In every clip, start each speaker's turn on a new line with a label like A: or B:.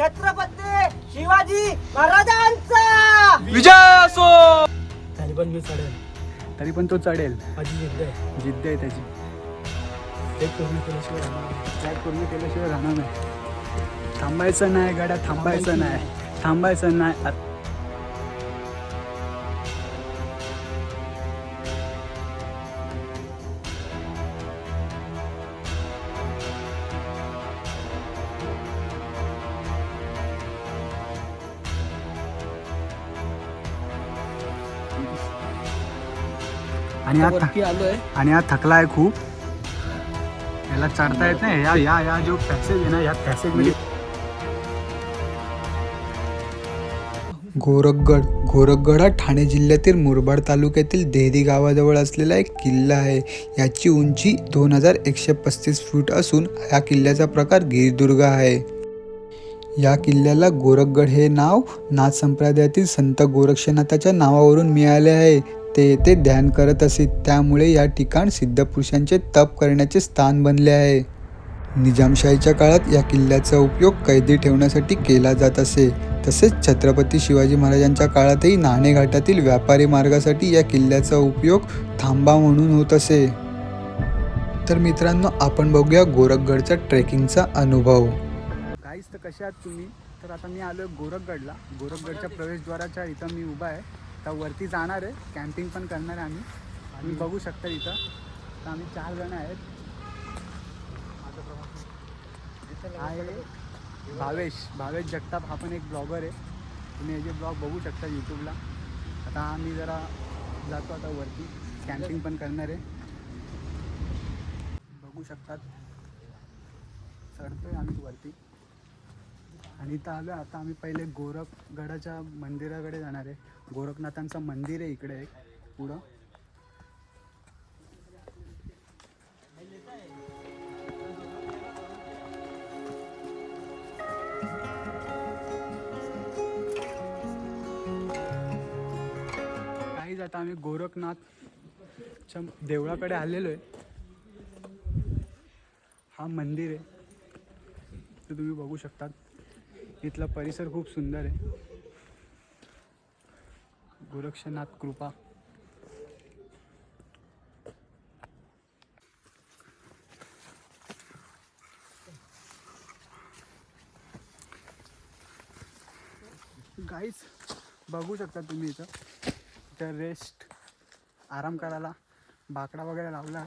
A: छत्रपती शिवाजी महाराजांचा
B: विजय असो.
A: तरी पण मी चढेल,
B: तरी पण तो चढेल.
A: माझी जिद्द आहे.
B: जिद्द आहे त्याची.
A: ते पूर्ण केल्याशिवाय राहणार नाही.
B: ट्रॅक पूर्ण केल्याशिवाय राहणार नाही. थांबायचं नाही गाड्या, थांबायचं नाही, थांबायचं नाही. आणि हा थकला आहे खूप. याला चढता येत नाही. या जो पॅसेज आहे ना, या पॅसेज मध्ये
C: गोरखगड हा ठाणे जिल्ह्यातील मुरबाड तालुक्यातील देहरी गावाजवळ असलेला एक किल्ला आहे. याची उंची 2135 फूट असून या किल्ल्याचा प्रकार गिरिदुर्ग आहे. या किल्ल्याला गोरखगड हे नाव नाथ संप्रदायातील संत गोरक्षनाथाच्या नावावरून मिळाले आहे. ते येथे ध्यान करत असे, त्यामुळे या ठिकाण सिद्धपुरुषांचे तप करण्याचे स्थान बनले आहे. निजामशाहीच्या काळात या किल्ल्याचा उपयोग कैदी ठेवण्यासाठी केला जात असे. तसेच छत्रपती शिवाजी महाराजांच्या काळातही नाणे घाटातील व्यापारी मार्गासाठी या किल्ल्याचा उपयोग थांबा म्हणून होत असे. तर मित्रांनो, आपण बघूया गोरखगडचा ट्रेकिंगचा अनुभव.
B: गाईस, तर कशा आहात तुम्ही? तर आता मी आलो आहे गोरखगडला. गोरखगडच्या प्रवेशद्वाराच्या इथं मी उभा आहे. तर वरती जाणार आहे, कॅम्पिंग पण करणार आहे आम्ही. तुम्ही बघू शकता इथं. तर आम्ही 4 जण आहेत. आहे भावेश जगताप, हा पण एक ब्लॉगर आहे. तुम्ही याचे ब्लॉग बघू शकता यूट्यूबला. आता आम्ही जरा जातो आता वरती, कॅम्पिंग पण करणार आहे. बघू शकतात, चढतोय आम्ही वरती. आणि इथं आलो आता आम्ही पहिले गोरखगडाच्या मंदिराकडे जाणार आहे. गोरखनाथांचं मंदिर आहे इकडे एक पुढं. काहीच आता आम्ही गोरखनाथच्या देवळाकडे आलेलो आहे. हा मंदिर आहे, तर तुम्ही बघू शकता. इथला परिसर खूप सुंदर आहे. गोरक्षनाथ कृपा. गाईज बघू शकता तुम्ही इथं रेस्ट आराम करायला बाकडा वगैरे लावला.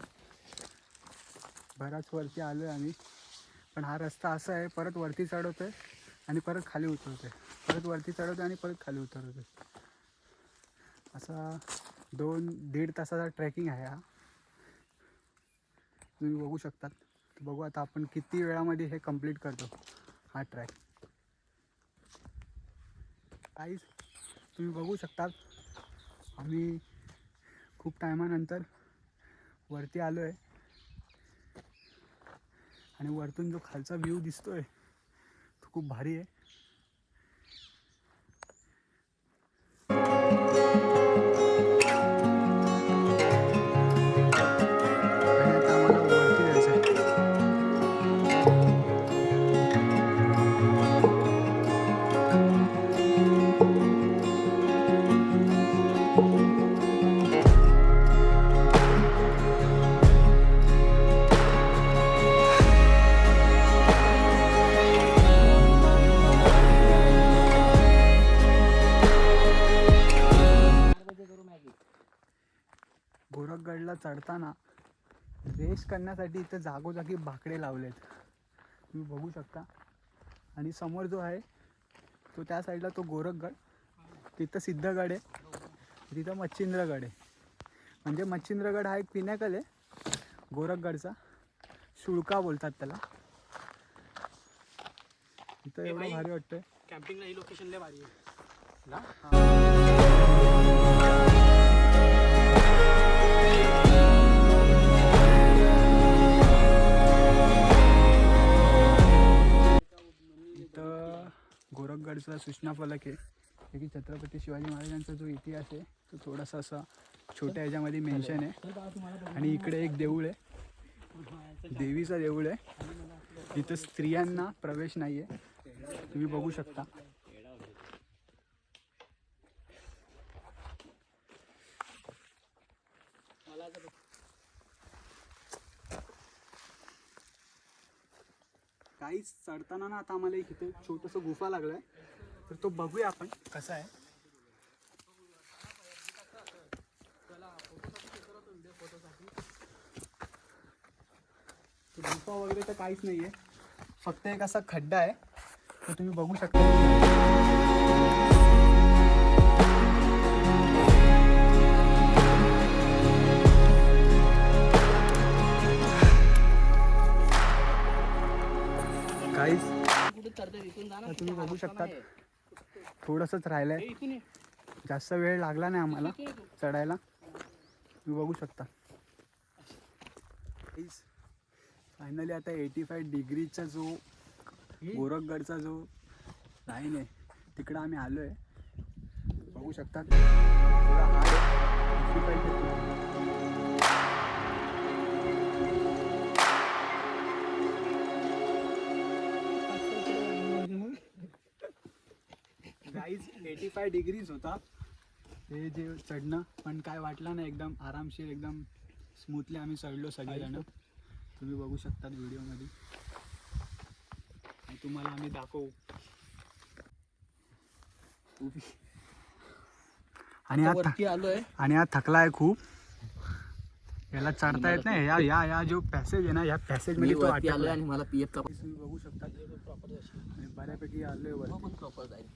B: बराच वरती आलो आहे आम्ही. पण हा रस्ता असा आहे, परत वरती चढवतोय आणि परत खाली उतरतोय, परत वरती चढवतोय आणि परत खाली उतरतोय. असा 2-1.5 तासाचा ट्रेकिंग आहे हा. तुम्ही बघू शकतात. बघू आता आपण किती वेळामध्ये हे कंप्लीट करतो हा ट्रॅक. काहीच तुम्ही बघू शकतात, आम्ही खूप टायमानंतर वरती आलो आहे. आणि वरतून जो खालचा व्ह्यू दिसतोय तो खूप भारी आहे. गोरखगडला चढताना रेस्ट करण्यासाठी इथं जागोजागी बाकडे लावलेत, तुम्ही बघू शकता. आणि समोर जो आहे तो त्या साईडला तो गोरखगड, तिथं सिद्धगड आहे, तिथं मच्छिंद्रगड आहे. म्हणजे मच्छिंद्रगड हा एक पिनॅकल आहे गोरखगडचा, शुळका बोलतात त्याला. इथं एवढं भारी वाटतंय.
A: कॅम्पिंगला ही लोकेशन लय भारी आहे ना.
B: गोरखगडचा सूचना फलक आहे की छत्रपती शिवाजी महाराजांचा जो इतिहास आहे तो थोडासा असा छोट्या ह्याच्यामध्ये मेन्शन आहे. आणि इकडे एक देऊळ आहे, देवीचं देऊळ आहे. इथं स्त्रियांना प्रवेश नाही आहे. तुम्ही बघू शकता. काहीच चढताना ना आता आम्हाला एक इथे छोटंसं गुफा लागलाय, तर तो बघूया आपण कसा आहे. गुफा वगैरे तर काहीच नाहीये, फक्त एक असा खड्डा आहे, तो तुम्ही बघू शकता. काहीच तुम्ही बघू शकता, थोडंसंच राहिलंय, जास्त वेळ लागला नाही आम्हाला चढायला. तुम्ही बघू शकता. फायनली आता 85 डिग्रीचा जो गोरखगडचा जो लाईन आहे तिकडं आम्ही आलो आहे. बघू शकता थोडा हार्ड गाईज 85 डिग्रीज होता हे जे चढणं, पण काय वाटलं नाही, एकदम आरामशीर एकदम स्मूथली आम्ही चढलो सगळेजण. तुम्ही बघू शकता व्हिडिओमध्ये आणि तुम्हाला आम्ही दाखवू. आणि हा थकला आहे खूप, याला चढता येत नाही. या जो पॅसेज आहे ना, या पॅसेज मध्ये तो आलोय आणि मला पीएफ तुम्ही बघू शकता बऱ्यापैकी आलोय वर प्रॉपर जाईल.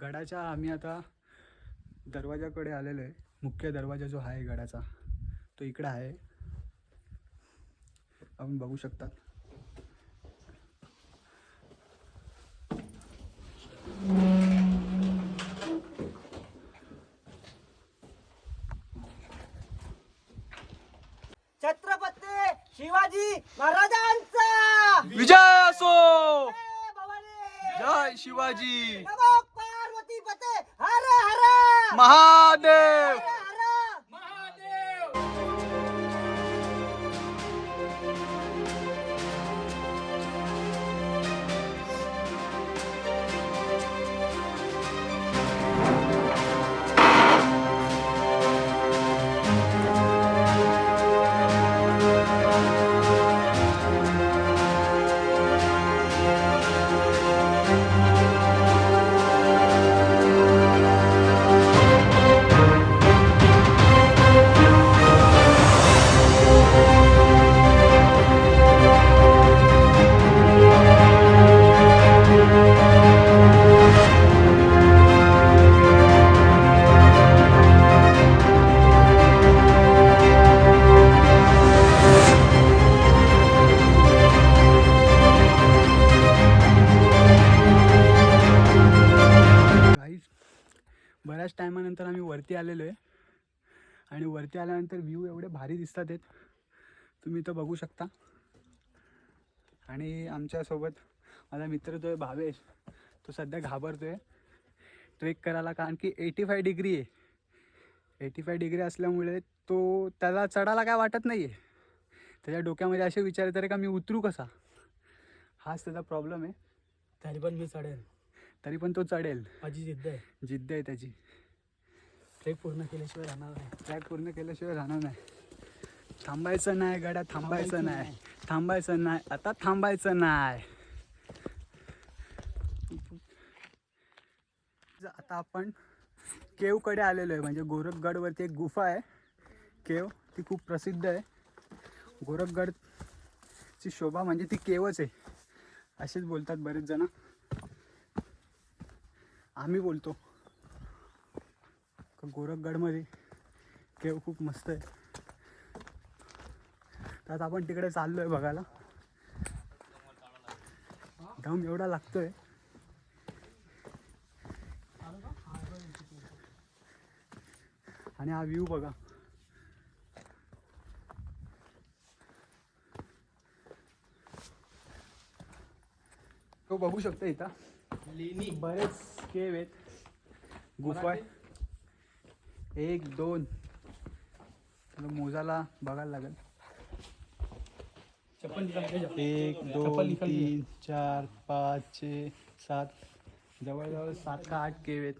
B: गडाच्या आम्ही आता दरवाजाकडे आलेलो आहे. मुख्य दरवाजा जो आहे गडाचा तो इकडे आहे, आपण बघू शकता.
D: छत्रपती शिवाजी महाराजांचा
B: विजय असो. जय शिवाजी.
D: नमो पार्वती पते हर हर
B: महादेव. बऱ्याच टायमानंतर आम्ही वरती आलेलो आहे आणि वरती आल्यानंतर व्ह्यू एवढे भारी दिसतात आहेत, तुम्ही इथं बघू शकता. आणि आमच्यासोबत माझा मित्र जो आहे भावेश, तो सध्या घाबरतोय ट्रेक करायला, कारण की 85 डिग्री आहे. 85 डिग्री असल्यामुळे तो त्याला चढायला काय वाटत नाही आहे. त्याच्या डोक्यामध्ये असे विचार येतात का मी उतरू कसा, हाच त्याचा प्रॉब्लेम आहे.
A: तरी पण मी चढेल,
B: तरी पण तो चढेल.
A: माझी जिद्द आहे
B: त्याची.
A: ट्रेक पूर्ण केल्याशिवाय राहणार नाही.
B: ट्रॅक पूर्ण केल्याशिवाय राहणार नाही. थांबायचं नाही गड्या, थांबायचं नाही, थांबायचं नाही, आता थांबायचं नाही. आता आपण केवकडे आलेलो आहे. म्हणजे गोरखगडवरती एक गुफा आहे केव, ती खूप प्रसिद्ध आहे. गोरखगडची शोभा म्हणजे ती केवच आहे असेच बोलतात बरेच जण. आम्ही बोलतो का गोरखगडमध्ये केव खूप मस्त आहे. तर आपण तिकडे चाललो आहे बघायला. दम एवढा लागतोय. आणि हा व्ह्यू बघा. तो बघू शकता इथं बरेच केव आहेत, गुफा आहे. 1 2 मोजाला बघायला लागेल.
A: चप्पल निकाल के जा.
B: 1
A: चप्पल
B: 2
A: निकाल
B: 3 4 5 6 7 जवळजवळ 7 का 8 केव आहेत.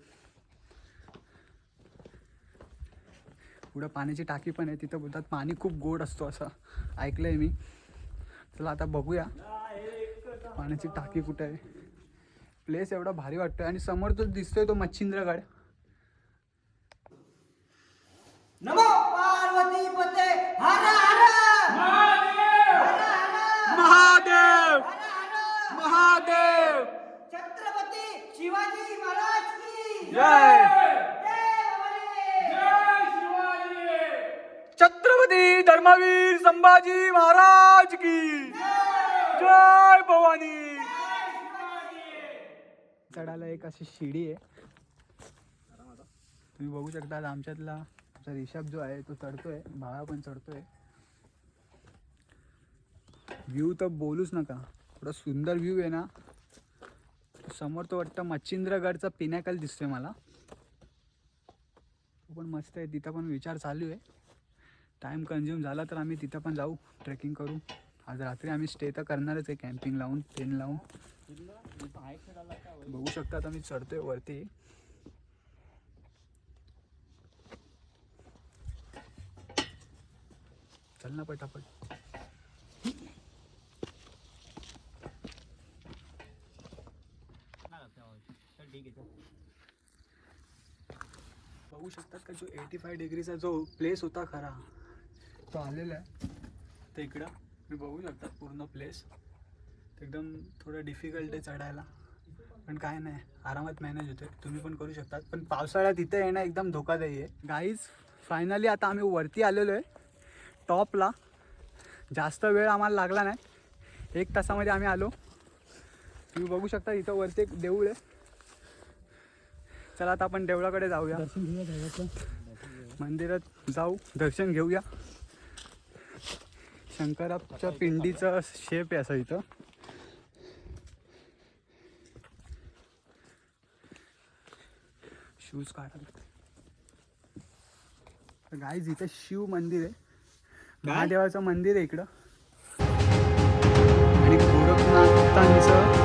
B: पुढं पाण्याची टाकी पण आहे. तिथं बोलतात पाणी खूप गोड असतो असं ऐकलंय मी. चला आता बघूया पाण्याची टाकी कुठे आहे. प्लेस एवढा भारी वाटतोय आणि समोर तो दिसतोय तो मच्छिंद्रगड.
D: नमो पार्वती पते हर हर
B: महादेव
D: हर
B: महादेव
D: छत्रपती शिवाजी महाराज की
B: जय.
D: जय
B: छत्रपती धर्मवीर संभाजी महाराज की जय भवानी. चढायला एक अशी शिडी आहे. तुम्ही बघू शकता आमच्यातला आमचा रिषभ जो आहे तो चढतोय. भाळा पण चढतोय. व्ह्यू तर बोलूच नका. थोडा सुंदर व्ह्यू आहे ना. समोर तो वाटतं मच्छिंद्रगडचा पिनॅकल दिसतोय मला. तो पण मस्त आहे. तिथं पण विचार चालू आहे. टाईम कन्झ्युम झाला तर आम्ही तिथं पण जाऊ ट्रेकिंग करू. आज रात्री आम्ही स्टे तर करणारच आहे कॅम्पिंग लावून टेंट लावून. बघू शकता आता मी चढतोय वरती. चल ना पटापट. बघू शकतात का जो 85 डिग्रीचा जो प्लेस होता खरा तो आलेला आहे. तर इकडं मी बघू शकतात पूर्ण प्लेस. एकदम थोडं डिफिकल्ट आहे चढायला पण काय नाही आरामात मॅनेज होते. तुम्ही पण करू शकतात. पण पावसाळ्यात इथे येणं एकदम धोकादायी आहे. गाईज फायनली आता आम्ही वरती आलेलो आहे टॉपला. जास्त वेळ आम्हाला लागला नाही. 1 तासामध्ये आम्ही आलो. तुम्ही बघू शकता इथं वरती एक देऊळ आहे. चला आता आपण देवळाकडे जाऊया.
A: दर्शन घेऊया देवाचं.
B: मंदिरात जाऊ दर्शन घेऊया. शंकराच्या पिंडीचं शेप आहे असं इथं. शूज काढायला. तर गाईज इथं शिव मंदिर आहे. महादेवाचं मंदिर आहे इकडं. आणि गोरखनाथांचं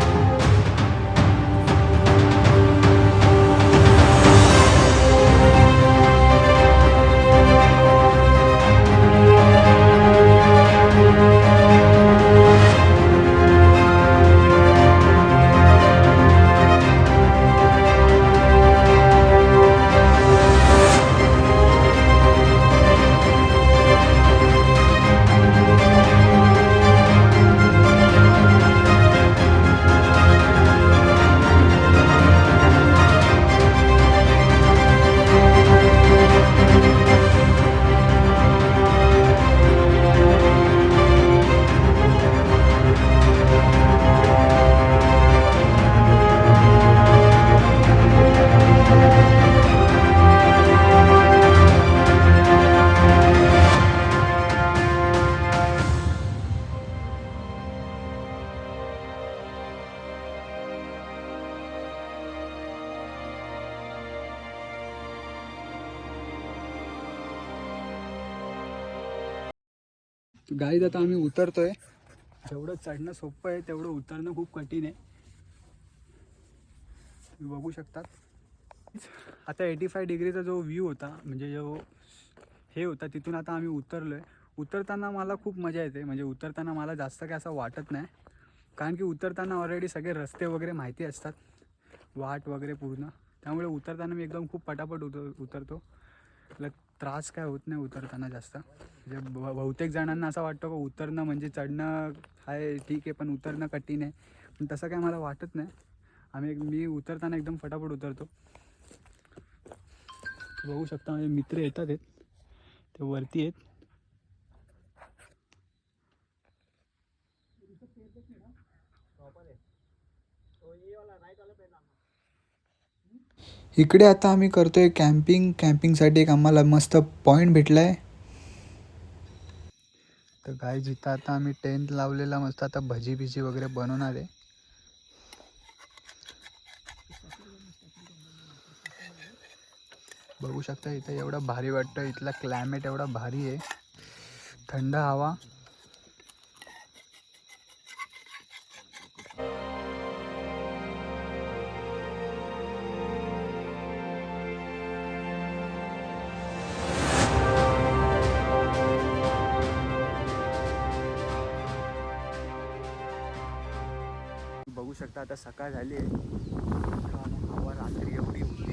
B: गाईज आता आम्ही उतरतोय. जेवढं चढणं सोपं आहे तेवढं उतरणं खूप कठीण आहे. तुम्ही बघू शकतात. आता 85 डिग्रीचा जो व्ह्यू होता म्हणजे जो हे होता तिथून आता आम्ही उतरलो आहे. उतरताना मला खूप मजा येते. म्हणजे उतरताना मला जास्त काय असं वाटत नाही. कारण की उतरताना ऑलरेडी सगळे रस्ते वगैरे माहिती असतात. वाट वगैरे पूर्ण. त्यामुळे उतरताना मी एकदम खूप पटापट उतरतो. त्याला त्रास काय होत नाही उतरताना जास्त. म्हणजे बहुतेक जणांना असं वाटतं का उतरणं म्हणजे चढणं आहे ठीक आहे पण उतरणं कठीण आहे. पण तसं काय मला वाटत नाही. मी उतरताना एकदम फटाफट उतरतो. बघू शकता माझे मित्र येतात आहेत ते वरती आहेत.
C: इकडे आता आम्ही करतोय कॅम्पिंगसाठी एक आम्हाला मस्त पॉईंट भेटला आहे.
B: तर गाईज इथं आता आम्ही टेंट लावलेला मस्त. आता भजी बिजी वगैरे बनवणार आहे. बघू शकता इथं एवढं भारी वाटतं. इथला क्लायमेट एवढा भारी आहे. थंड हवा. बघू शकता आता सकाळ झाली आहे. हवा रात्री एवढी होती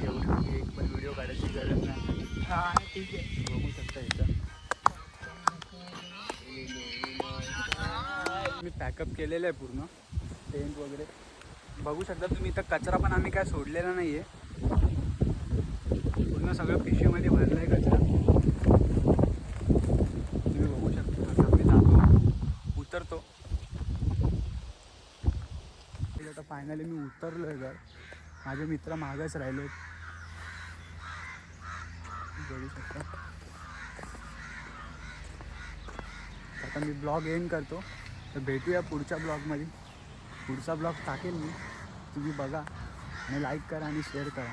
B: एक पण व्हिडिओ काढायची गरज नाही. हां ठीक आहे, बघू शकता इथं मी पॅकअप केलेलं आहे पूर्ण टेंट वगैरे. बघू शकता तुम्ही इथं कचरा पण आम्ही काय सोडलेला नाही आहे. पूर्ण सगळं पिशवीमध्ये भरलं आहे कचरा. तुम्ही बघू शकता. आता मी जातो, उतरतो. आता फायनली मी उतरलो आहे घर. माझे मित्र मागच राहिले. बघू शकता. आता मी ब्लॉग एंड करतो. तर भेटूया पुढच्या ब्लॉगमध्ये. पुढचा ब्लॉग टाकेल मी, तुम्ही बघा आणि लाईक करा आणि शेअर करा.